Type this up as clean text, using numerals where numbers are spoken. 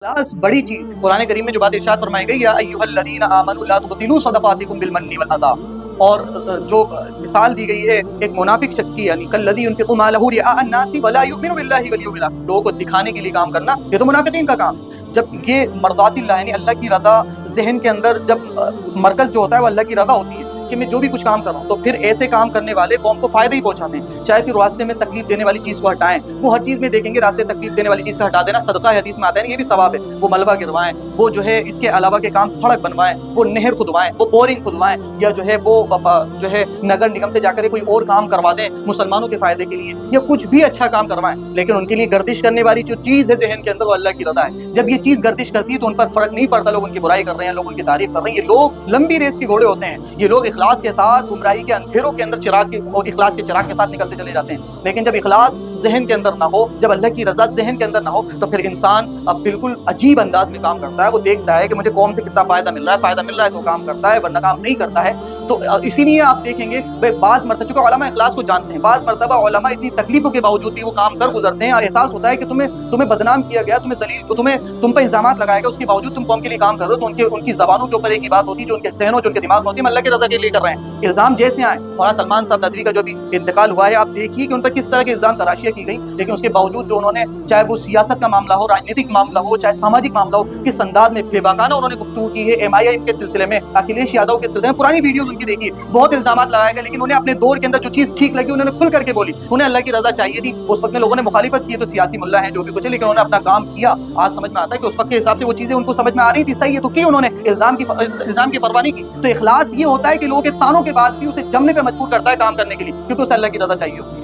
इखलास बड़ी चीज। कुरान करीम में जो बात इरशाद फरमाई गई, या अय्युहल्लज़ीना आमनू ला तुबतिलू सदक़ातिकुम बिलमन्नि वल अज़ा, और जो मिसाल दी गई है एक मुनाफिक शख्स की, यानी कल्लज़ी युनफ़िक़ु मालहु रिआ अन्नासी वला युमिनु बिल्लाहि वल यौमिल आखिर, लोगों को दिखाने के लिए काम करना, ये तो मुनाफिकीन का काम। जब ये मर्ज़ातिल्लाह यानी अल्लाह की रज़ा ज़हन के अंदर, जब मरकज़ जो होता है वो अल्लाह की रज़ा होती है कि मैं जो भी कुछ काम कर रहा हूँ, तो फिर ऐसे काम करने वाले कौम को फायदे ही पहुंचाते हैं। चाहे फिर रास्ते में तकलीफ देने वाली चीज़ को हटाएं, वो हर चीज़ में देखेंगे रास्ते तकलीफ देने वाली चीज़ का हटा देना सदका है, हदीस में आता है, ये भी सवाब है। वो मलबा गिरवाएं, वो जो है इसके अलावा के काम सड़क बनवाएं, वो नहर खुदवाएं, वो बोरिंग खुदवाएं, या जो है वो जो है नगर निगम से जाकर कोई और काम करवा दें मुसलमानों के फायदे के लिए, या कुछ भी अच्छा काम करवाएं, लेकिन उनके लिए गर्दिश करने वाली जो चीज़ है जहन के अंदर, वो अल्लाह की रज़ा है। जब ये चीज़ गर्दिश करती है तो उन पर फर्क नहीं पड़ता लोग उनकी बुराई कर रहे हैं, लोग उनकी तारीफ कर रहे हैं। ये लोग लंबी रेस के घोड़े होते हैं। ये लोग इखलास के साथ गुमराही के अंधेरों के अंदर चिराग के और इखलास के चिराग के साथ निकलते चले जाते हैं। लेकिन जब इखलास जहन के अंदर ना हो, जब अल्लाह की रज़ा जहन के अंदर ना हो, तो फिर इंसान अब बिल्कुल अजीब अंदाज में काम करता है। वो देखता है कि मुझे कौम से कितना फ़ायदा मिल रहा है तो काम करता है, वरना काम नहीं करता है। तो इसीलिए आप देखेंगे बाज़ मरतबा, चूंकि उलमा इखलास को जानते हैं, बाज़ मरतबा उलमा इतनी तकलीफों के बावजूद भी वो काम कर गुजरते हैं, और एहसास होता है कि तुम्हें बदनाम किया गया, तुम पर इल्जामात लगाया गया, उसके बावजूद तुम कौम के लिए काम कर रहे हो। तो उनकी ज़बानों के ऊपर एक ही बात होती है, जो उनके सहनों, जो उनके दिमाग में होती है, अल्लाह की रज़ा के लिए कर रहे हैं। इल्ज़ाम जैसे आए, मौलाना सलमान साहब नदवी का जो भी इंतकाल हुआ है, आप देखिए कि उन पर किस तरह के इल्ज़ाम तराशियाँ की गई, लेकिन उसके बावजूद जो उन्होंने, चाहे वो सियासत का मामला हो, राजनीतिक मामला हो, चाहे सामाजिक मामला हो, किस अंदाज में बेबाकाना उन्होंने गुफ्तगू की है। MIM के सिलसिले में, अखिलेश यादव के सिलसिले में पुरानी वीडियोस उनकी देखिए, बहुत इल्जामात लगाए गए, लेकिन उन्हें अपने दौर के अंदर जो चीज़ ठीक लगी उन्होंने खुल करके बोली। उन्हें अल्लाह की रज़ा चाहिए थी, उस वक्त में लोगों ने मुखालिफत की, तो सियासी मुल्ला है जो भी कुछ है, लेकिन उन्होंने अपना काम किया। आज समझ में आता है कि उस वक्त के हिसाब से वो चीज़ें उनको समझ में आ रही थी, सही है, तो की उन्होंने इल्ज़ाम की परवाह नहीं की। तो इखलास ये होता है कि लोगों के तानों के बाद भी उसे जमने पे मजबूर करता है काम करने के लिए, क्योंकि उसे अल्लाह की रज़ा चाहिए होती है।